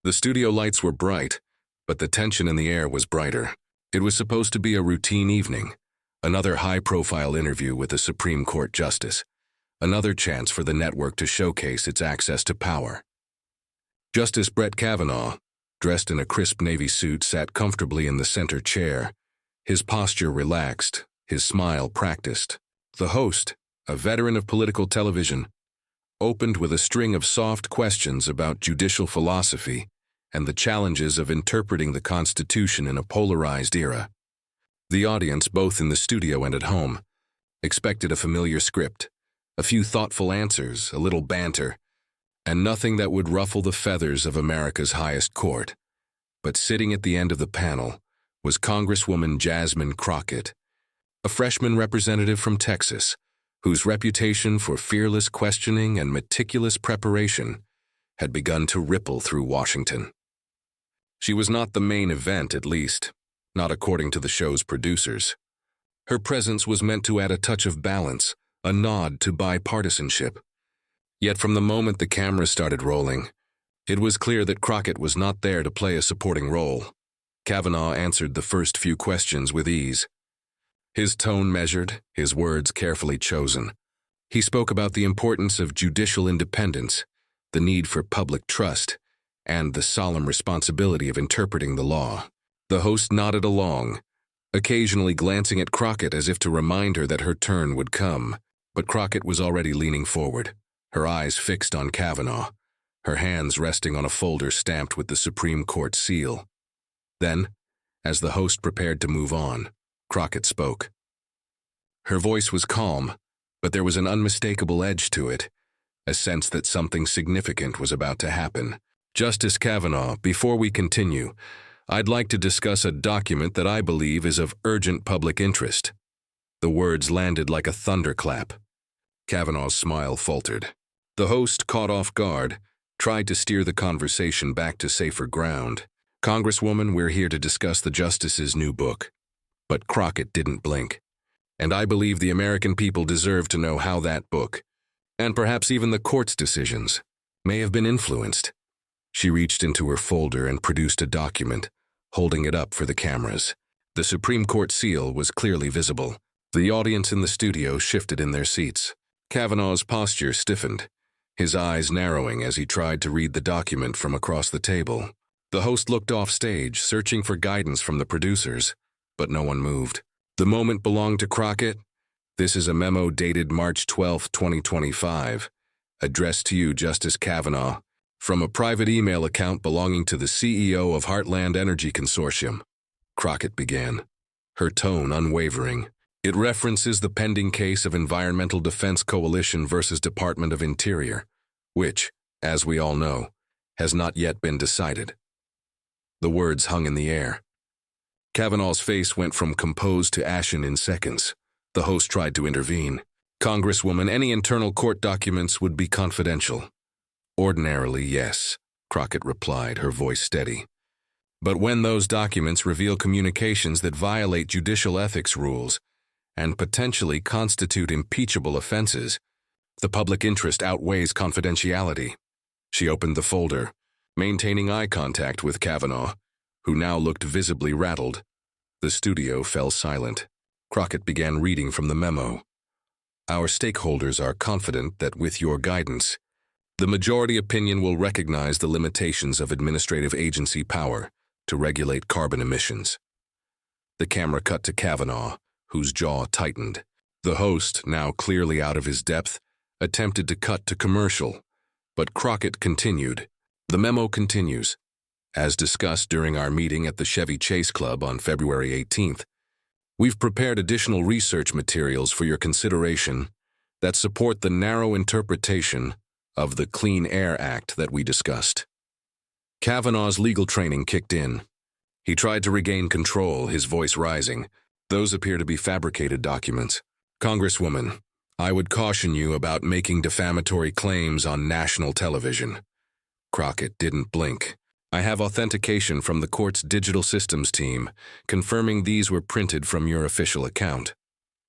The studio lights were bright, but the tension in the air was brighter. It was supposed to be a routine evening, another high-profile interview with a Supreme Court justice, another chance for the network to showcase its access to power. Justice Brett Kavanaugh, dressed in a crisp navy suit, sat comfortably in the center chair, his posture relaxed, his smile practiced. The host, a veteran of political television, opened with a string of soft questions about judicial philosophy and the challenges of interpreting the Constitution in a polarized era. The audience, both in the studio and at home, expected a familiar script, a few thoughtful answers, a little banter, and nothing that would ruffle the feathers of America's highest court. But sitting at the end of the panel was Congresswoman Jasmine Crockett, a freshman representative from Texas, whose reputation for fearless questioning and meticulous preparation had begun to ripple through Washington. She was not the main event, at least, not according to the show's producers. Her presence was meant to add a touch of balance, a nod to bipartisanship. Yet from the moment the cameras started rolling, it was clear that Crockett was not there to play a supporting role. Kavanaugh answered the first few questions with ease. His tone measured, his words carefully chosen. He spoke about the importance of judicial independence, the need for public trust, and the solemn responsibility of interpreting the law. The host nodded along, occasionally glancing at Crockett as if to remind her that her turn would come. But Crockett was already leaning forward, her eyes fixed on Kavanaugh, her hands resting on a folder stamped with the Supreme Court seal. Then, as the host prepared to move on, Crockett spoke. Her voice was calm, but there was an unmistakable edge to it, a sense that something significant was about to happen. Justice Kavanaugh, before we continue, I'd like to discuss a document that I believe is of urgent public interest. The words landed like a thunderclap. Kavanaugh's smile faltered. The host, caught off guard, tried to steer the conversation back to safer ground. Congresswoman, we're here to discuss the justice's new book. But Crockett didn't blink. And I believe the American people deserve to know how that book, and perhaps even the court's decisions, may have been influenced. She reached into her folder and produced a document, holding it up for the cameras. The Supreme Court seal was clearly visible. The audience in the studio shifted in their seats. Kavanaugh's posture stiffened, his eyes narrowing as he tried to read the document from across the table. The host looked off stage, searching for guidance from the producers, but no one moved. The moment belonged to Crockett. This is a memo dated March 12, 2025, addressed to you, Justice Kavanaugh, from a private email account belonging to the CEO of Heartland Energy Consortium. Crockett began, her tone unwavering. It references the pending case of Environmental Defense Coalition versus Department of Interior, which, as we all know, has not yet been decided. The words hung in the air. Kavanaugh's face went from composed to ashen in seconds. The host tried to intervene. Congresswoman, any internal court documents would be confidential. Ordinarily, yes, Crockett replied, her voice steady. But when those documents reveal communications that violate judicial ethics rules and potentially constitute impeachable offenses, the public interest outweighs confidentiality. She opened the folder, maintaining eye contact with Kavanaugh, who now looked visibly rattled. The studio fell silent. Crockett began reading from the memo. Our stakeholders are confident that with your guidance, the majority opinion will recognize the limitations of administrative agency power to regulate carbon emissions. The camera cut to Kavanaugh, whose jaw tightened. The host, now clearly out of his depth, attempted to cut to commercial, but Crockett continued. The memo continues. As discussed during our meeting at the Chevy Chase Club on February 18th, we've prepared additional research materials for your consideration that support the narrow interpretation of the Clean Air Act that we discussed. Kavanaugh's legal training kicked in. He tried to regain control, his voice rising. Those appear to be fabricated documents. Congresswoman, I would caution you about making defamatory claims on national television. Crockett didn't blink. I have authentication from the court's digital systems team, confirming these were printed from your official account.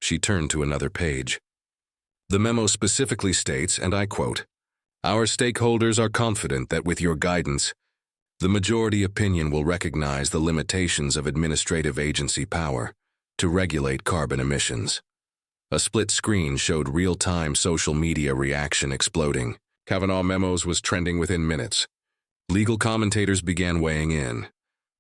She turned to another page. The memo specifically states, and I quote, "Our stakeholders are confident that with your guidance, The majority opinion will recognize the limitations of administrative agency power to regulate carbon emissions. A split screen showed real-time social media reaction exploding. Kavanaugh memos was trending within minutes. Legal commentators began weighing in,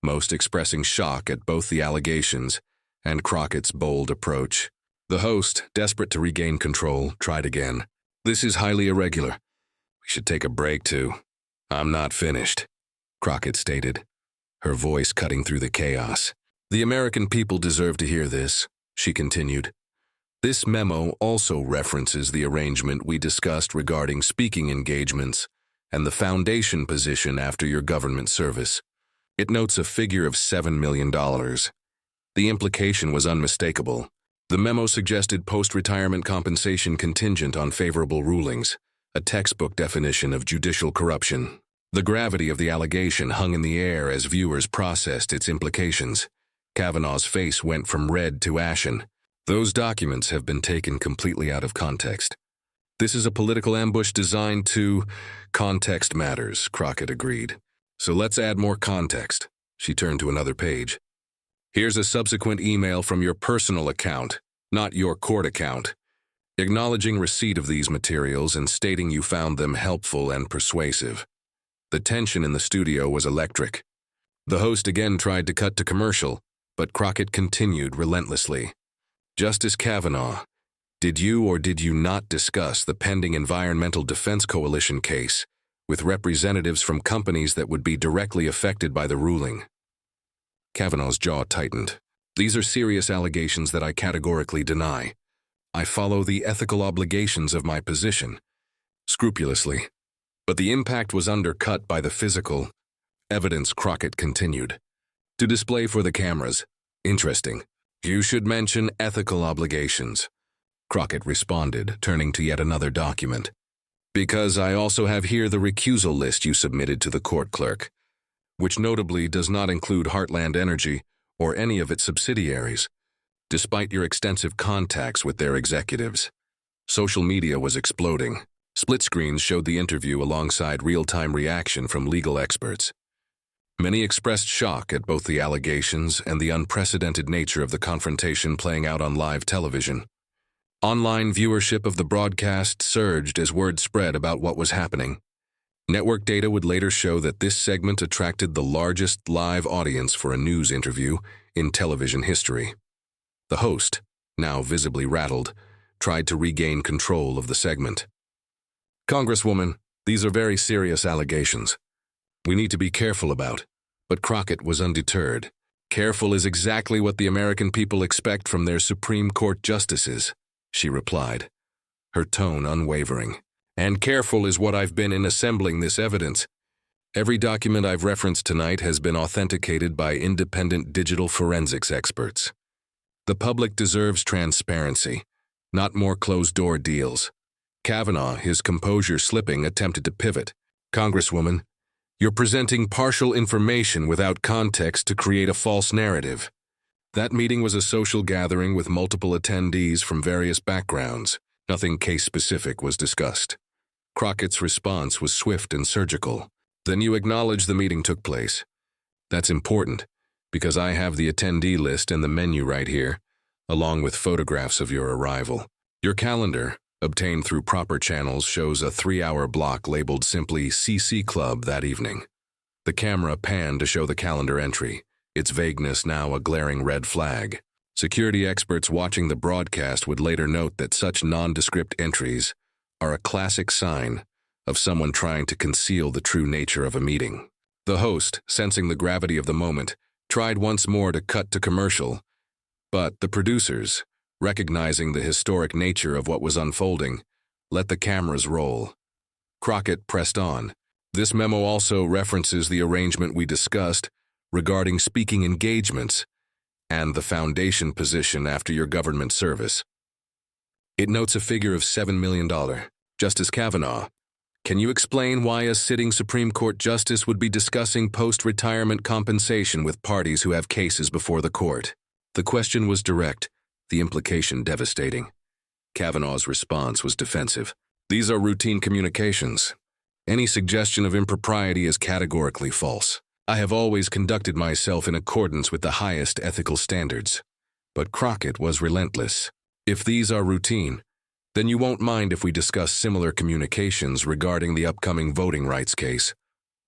most expressing shock at both the allegations and Crockett's bold approach. The host, desperate to regain control, tried again. "This is highly irregular. We should take a break too." "I'm not finished," Crockett stated, her voice cutting through the chaos. "The American people deserve to hear this," she continued. "This memo also references the arrangement we discussed regarding speaking engagements and the foundation position after your government service. It notes a figure of $7 million. The implication was unmistakable. The memo suggested post-retirement compensation contingent on favorable rulings, a textbook definition of judicial corruption. The gravity of the allegation hung in the air as viewers processed its implications. Kavanaugh's face went from red to ashen. "Those documents have been taken completely out of context. This is a political ambush designed to—" "Context matters," Crockett agreed. "So let's add more context." She turned to another page. "Here's a subsequent email from your personal account, not your court account, acknowledging receipt of these materials and stating you found them helpful and persuasive." The tension in the studio was electric. The host again tried to cut to commercial, but Crockett continued relentlessly. "Justice Kavanaugh, did you or did you not discuss the pending Environmental Defense Coalition case with representatives from companies that would be directly affected by the ruling?" Kavanaugh's jaw tightened. "These are serious allegations that I categorically deny. I follow the ethical obligations of my position scrupulously. But the impact was undercut by the physical evidence," Crockett continued. "To display for the cameras. Interesting. You should mention ethical obligations," Crockett responded, turning to yet another document. "Because I also have here the recusal list you submitted to the court clerk, which notably does not include Heartland Energy or any of its subsidiaries, despite your extensive contacts with their executives." Social media was exploding. Split screens showed the interview alongside real-time reaction from legal experts. Many expressed shock at both the allegations and the unprecedented nature of the confrontation playing out on live television. Online viewership of the broadcast surged as word spread about what was happening. Network data would later show that this segment attracted the largest live audience for a news interview in television history. The host, now visibly rattled, tried to regain control of the segment. "Congresswoman, these are very serious allegations. We need to be careful about." But Crockett was undeterred. "Careful is exactly what the American people expect from their Supreme Court justices," she replied, her tone unwavering. "And careful is what I've been in assembling this evidence. Every document I've referenced tonight has been authenticated by independent digital forensics experts. The public deserves transparency, not more closed-door deals." Kavanaugh, his composure slipping, attempted to pivot. "Congresswoman, you're presenting partial information without context to create a false narrative. That meeting was a social gathering with multiple attendees from various backgrounds. Nothing case-specific was discussed." Crockett's response was swift and surgical. "Then you acknowledge the meeting took place. That's important, because I have the attendee list and the menu right here, along with photographs of your arrival. Your calendar, obtained through proper channels, shows a 3-hour block labeled simply CC Club that evening." The camera panned to show the calendar entry, its vagueness now a glaring red flag. Security experts watching the broadcast would later note that such nondescript entries are a classic sign of someone trying to conceal the true nature of a meeting. The host, sensing the gravity of the moment, tried once more to cut to commercial, but the producers, recognizing the historic nature of what was unfolding, let the cameras roll. Crockett pressed on. "This memo also references the arrangement we discussed regarding speaking engagements and the foundation position after your government service. It notes a figure of $7 million. Justice Kavanaugh, can you explain why a sitting Supreme Court justice would be discussing post-retirement compensation with parties who have cases before the court?" The question was direct, the implication devastating. Kavanaugh's response was defensive. "These are routine communications. Any suggestion of impropriety is categorically false." I have always conducted myself in accordance with the highest ethical standards. But Crockett was relentless. If these are routine, then you won't mind if we discuss similar communications regarding the upcoming voting rights case,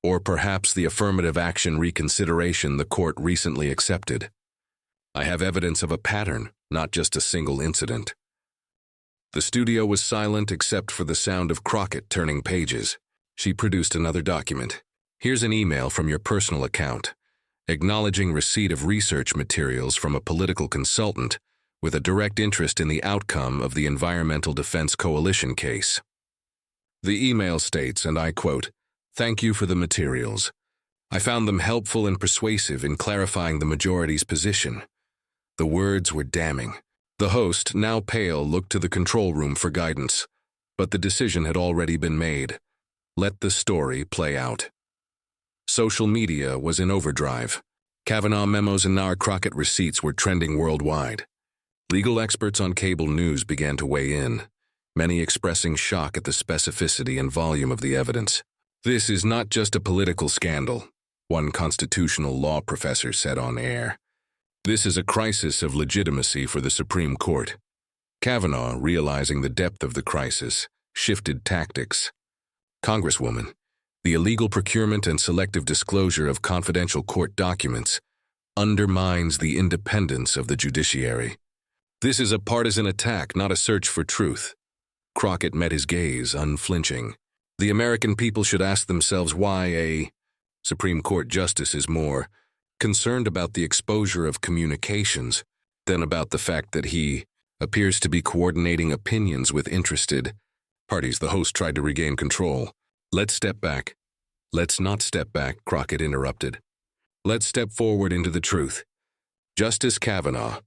or perhaps the affirmative action reconsideration the court recently accepted. I have evidence of a pattern, not just a single incident. The studio was silent except for the sound of Crockett turning pages. She produced another document. Here's an email from your personal account, acknowledging receipt of research materials from a political consultant with a direct interest in the outcome of the Environmental Defense Coalition case. The email states, and I quote, "Thank you for the materials. I found them helpful and persuasive in clarifying the majority's position." The words were damning. The host, now pale, looked to the control room for guidance, but the decision had already been made. Let the story play out. Social media was in overdrive. Kavanaugh memos and Crockett receipts were trending worldwide. Legal experts on cable news began to weigh in, many expressing shock at the specificity and volume of the evidence. "This is not just a political scandal," one constitutional law professor said on air. "This is a crisis of legitimacy for the Supreme Court." Kavanaugh, realizing the depth of the crisis, shifted tactics. "Congresswoman, the illegal procurement and selective disclosure of confidential court documents undermines the independence of the judiciary. This is a partisan attack, not a search for truth." Crockett met his gaze, unflinching. "The American people should ask themselves why a Supreme Court justice is more concerned about the exposure of communications than about the fact that he appears to be coordinating opinions with interested parties." The host tried to regain control. "Let's step back." "Let's not step back," Crockett interrupted. "Let's step forward into the truth. Justice Kavanaugh,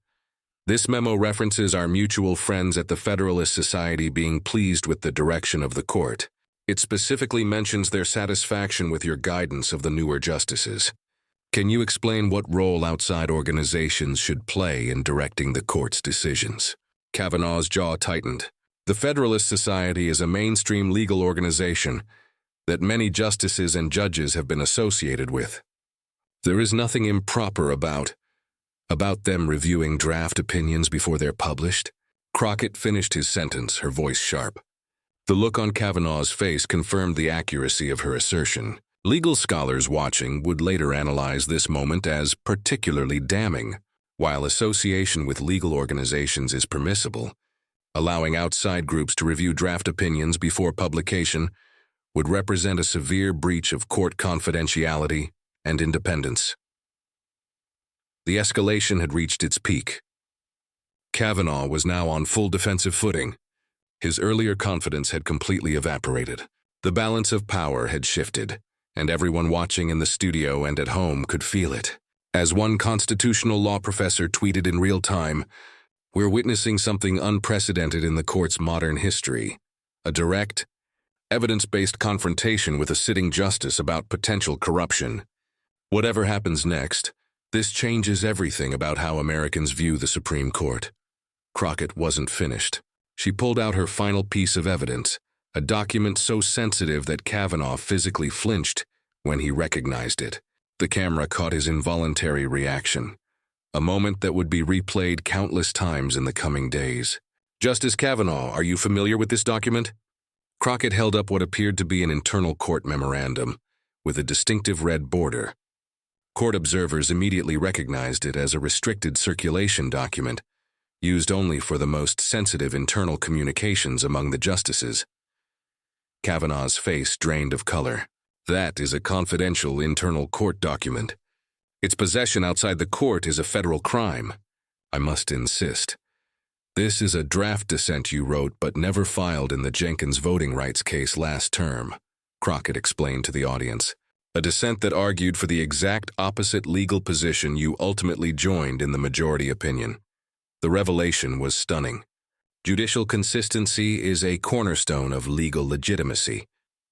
this memo references our mutual friends at the Federalist Society being pleased with the direction of the court. It specifically mentions their satisfaction with your guidance of the newer justices. Can you explain what role outside organizations should play in directing the court's decisions?" Kavanaugh's jaw tightened. "The Federalist Society is a mainstream legal organization that many justices and judges have been associated with. There is nothing improper about them reviewing draft opinions before they're published." Crockett finished his sentence, her voice sharp. The look on Kavanaugh's face confirmed the accuracy of her assertion. Legal scholars watching would later analyze this moment as particularly damning. While association with legal organizations is permissible, allowing outside groups to review draft opinions before publication would represent a severe breach of court confidentiality and independence. The escalation had reached its peak. Kavanaugh was now on full defensive footing. His earlier confidence had completely evaporated. The balance of power had shifted, and everyone watching in the studio and at home could feel it. As one constitutional law professor tweeted in real time, "We're witnessing something unprecedented in the court's modern history. A direct, evidence-based confrontation with a sitting justice about potential corruption. Whatever happens next, this changes everything about how Americans view the Supreme Court." Crockett wasn't finished. She pulled out her final piece of evidence, a document so sensitive that Kavanaugh physically flinched when he recognized it. The camera caught his involuntary reaction, a moment that would be replayed countless times in the coming days. "Justice Kavanaugh, are you familiar with this document?" Crockett held up what appeared to be an internal court memorandum, with a distinctive red border. Court observers immediately recognized it as a restricted circulation document, used only for the most sensitive internal communications among the justices. Kavanaugh's face drained of color. "That is a confidential internal court document. Its possession outside the court is a federal crime. I must insist. This is a draft dissent you wrote but never filed in the Jenkins voting rights case last term," Crockett explained to the audience. "A dissent that argued for the exact opposite legal position you ultimately joined in the majority opinion." The revelation was stunning. Judicial consistency is a cornerstone of legal legitimacy,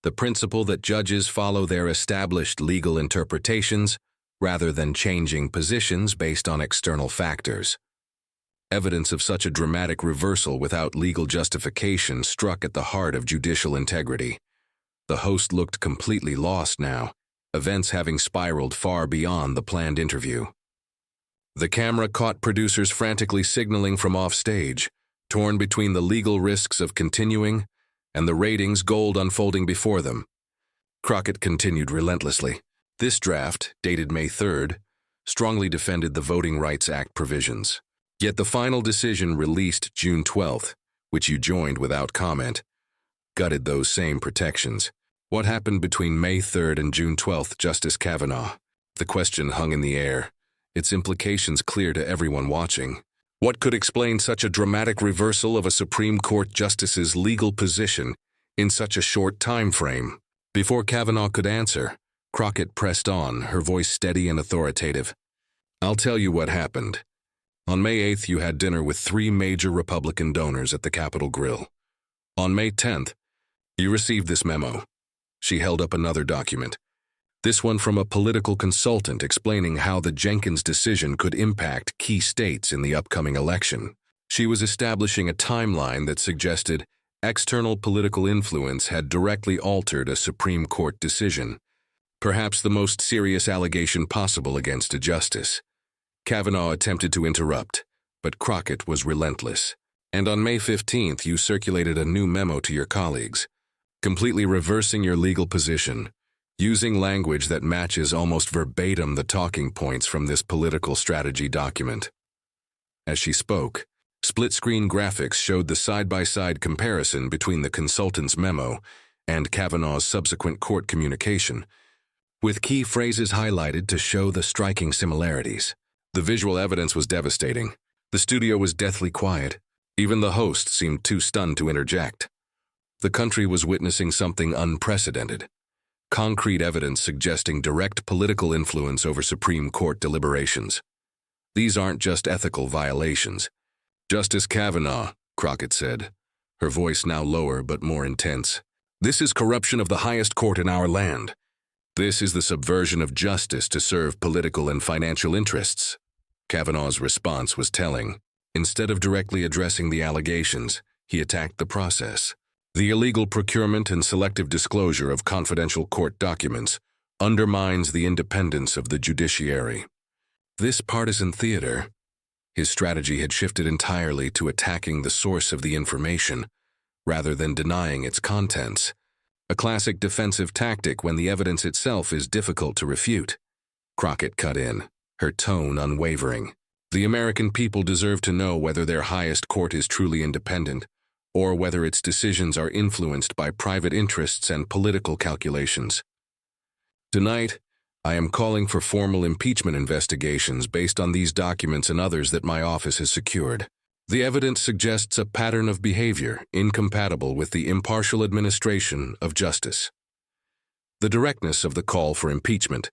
the principle that judges follow their established legal interpretations rather than changing positions based on external factors. Evidence of such a dramatic reversal without legal justification struck at the heart of judicial integrity. The host looked completely lost now. events having spiraled far beyond the planned interview. The camera caught producers frantically signaling from offstage, torn between the legal risks of continuing and the ratings gold unfolding before them. Crockett continued relentlessly. This draft, dated May 3rd, strongly defended the Voting Rights Act provisions. Yet the final decision released June 12th, which you joined without comment, gutted those same protections. What happened between May 3rd and June 12th, Justice Kavanaugh? The question hung in the air, its implications clear to everyone watching. What could explain such a dramatic reversal of a Supreme Court justice's legal position in such a short time frame? Before Kavanaugh could answer, Crockett pressed on, her voice steady and authoritative. I'll tell you what happened. On May 8th, you had dinner with 3 major Republican donors at the Capitol Grill. On May 10th, you received this memo. She held up another document. This one from a political consultant explaining how the Jenkins decision could impact key states in the upcoming election. She was establishing a timeline that suggested external political influence had directly altered a Supreme Court decision, perhaps the most serious allegation possible against a justice. Kavanaugh attempted to interrupt, but Crockett was relentless. And on May 15th, you circulated a new memo to your colleagues, completely reversing your legal position, using language that matches almost verbatim the talking points from this political strategy document. As she spoke, split-screen graphics showed the side-by-side comparison between the consultant's memo and Kavanaugh's subsequent court communication, with key phrases highlighted to show the striking similarities. The visual evidence was devastating. The studio was deathly quiet. Even the host seemed too stunned to interject. The country was witnessing something unprecedented. Concrete evidence suggesting direct political influence over Supreme Court deliberations. These aren't just ethical violations. Justice Kavanaugh, Crockett said, her voice now lower but more intense. This is corruption of the highest court in our land. This is the subversion of justice to serve political and financial interests. Kavanaugh's response was telling. Instead of directly addressing the allegations, he attacked the process. The illegal procurement and selective disclosure of confidential court documents undermines the independence of the judiciary. This partisan theater, his strategy had shifted entirely to attacking the source of the information, rather than denying its contents. A classic defensive tactic when the evidence itself is difficult to refute. Crockett cut in, her tone unwavering. The American people deserve to know whether their highest court is truly independent, or whether its decisions are influenced by private interests and political calculations. Tonight, I am calling for formal impeachment investigations based on these documents and others that my office has secured. The evidence suggests a pattern of behavior incompatible with the impartial administration of justice. The directness of the call for impeachment,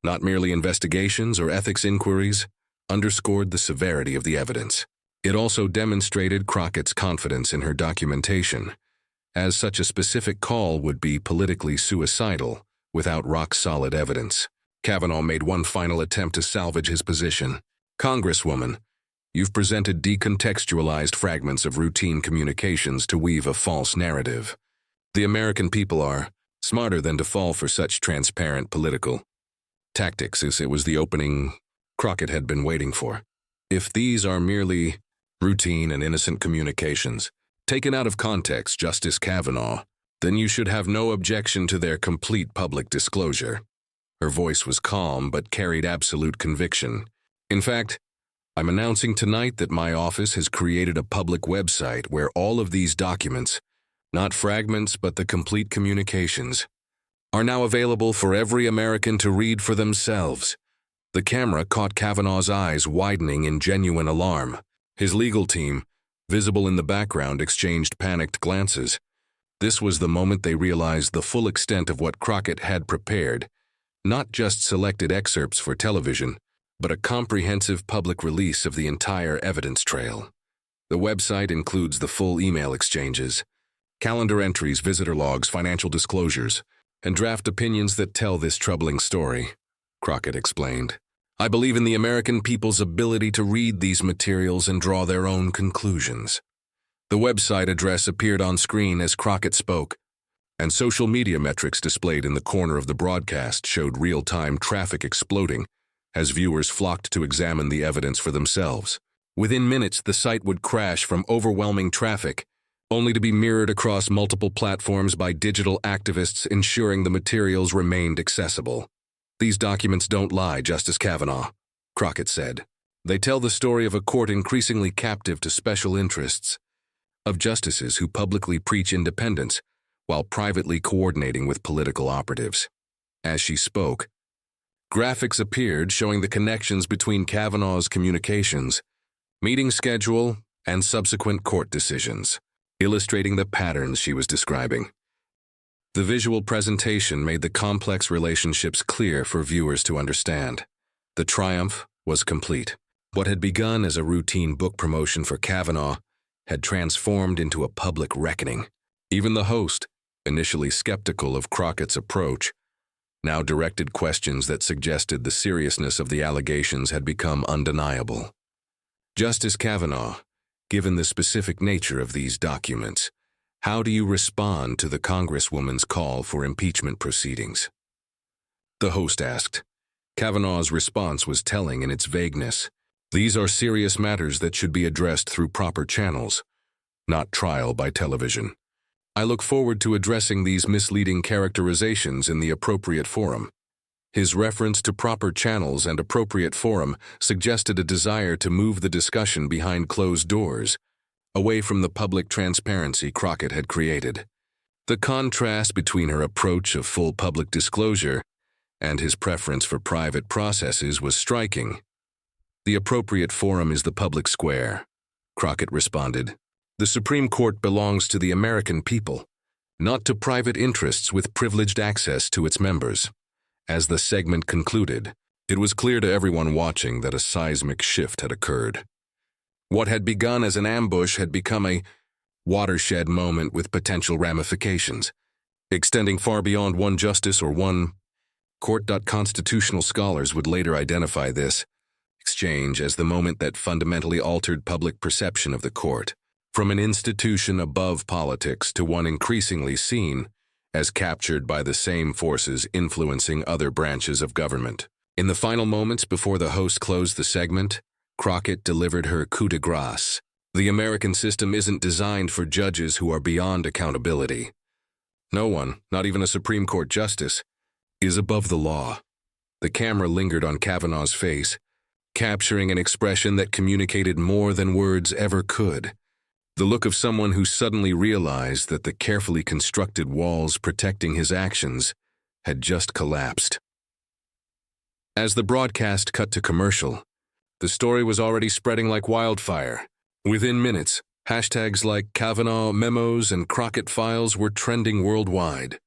not merely investigations or ethics inquiries, underscored the severity of the evidence. It also demonstrated Crockett's confidence in her documentation, as such a specific call would be politically suicidal without rock-solid evidence. Kavanaugh made one final attempt to salvage his position. Congresswoman, you've presented decontextualized fragments of routine communications to weave a false narrative. The American people are smarter than to fall for such transparent political tactics, as it was the opening Crockett had been waiting for. If these are merely routine and innocent communications, taken out of context, Justice Kavanaugh, then you should have no objection to their complete public disclosure. Her voice was calm but carried absolute conviction. In fact, I'm announcing tonight that my office has created a public website where all of these documents, not fragments but the complete communications, are now available for every American to read for themselves. The camera caught Kavanaugh's eyes widening in genuine alarm. His legal team, visible in the background, exchanged panicked glances. This was the moment they realized the full extent of what Crockett had prepared, not just selected excerpts for television, but a comprehensive public release of the entire evidence trail. The website includes the full email exchanges, calendar entries, visitor logs, financial disclosures, and draft opinions that tell this troubling story, Crockett explained. I believe in the American people's ability to read these materials and draw their own conclusions. The website address appeared on screen as Crockett spoke. and social media metrics displayed in the corner of the broadcast showed real-time traffic exploding as viewers flocked to examine the evidence for themselves. Within minutes, the site would crash from overwhelming traffic, only to be mirrored across multiple platforms by digital activists ensuring the materials remained accessible. "These documents don't lie, Justice Kavanaugh," Crockett said. "They tell the story of a court increasingly captive to special interests, of justices who publicly preach independence while privately coordinating with political operatives." As she spoke, graphics appeared showing the connections between Kavanaugh's communications, meeting schedule, and subsequent court decisions, illustrating the patterns she was describing. The visual presentation made the complex relationships clear for viewers to understand. The triumph was complete. What had begun as a routine book promotion for Kavanaugh had transformed into a public reckoning. Even the host, initially skeptical of Crockett's approach, now directed questions that suggested the seriousness of the allegations had become undeniable. "Justice Kavanaugh, given the specific nature of these documents, how do you respond to the Congresswoman's call for impeachment proceedings?" The host asked. Kavanaugh's response was telling in its vagueness. "These are serious matters that should be addressed through proper channels, not trial by television. I look forward to addressing these misleading characterizations in the appropriate forum." His reference to proper channels and appropriate forum suggested a desire to move the discussion behind closed doors, away from the public transparency Crockett had created. The contrast between her approach of full public disclosure and his preference for private processes was striking. "The appropriate forum is the public square," Crockett responded. "The Supreme Court belongs to the American people, not to private interests with privileged access to its members." As the segment concluded, it was clear to everyone watching that a seismic shift had occurred. What had begun as an ambush had become a watershed moment with potential ramifications, extending far beyond one justice or one court. Constitutional scholars would later identify this exchange as the moment that fundamentally altered public perception of the court, from an institution above politics to one increasingly seen as captured by the same forces influencing other branches of government. In the final moments before the host closed the segment, Crockett delivered her coup de grace. "The American system isn't designed for judges who are beyond accountability. No one, not even a Supreme Court justice, is above the law." The camera lingered on Kavanaugh's face, capturing an expression that communicated more than words ever could. The look of someone who suddenly realized that the carefully constructed walls protecting his actions had just collapsed. As the broadcast cut to commercial, the story was already spreading like wildfire. Within minutes, hashtags like Kavanaugh memos and Crockett files were trending worldwide.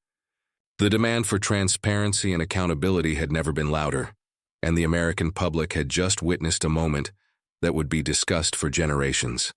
The demand for transparency and accountability had never been louder, and the American public had just witnessed a moment that would be discussed for generations.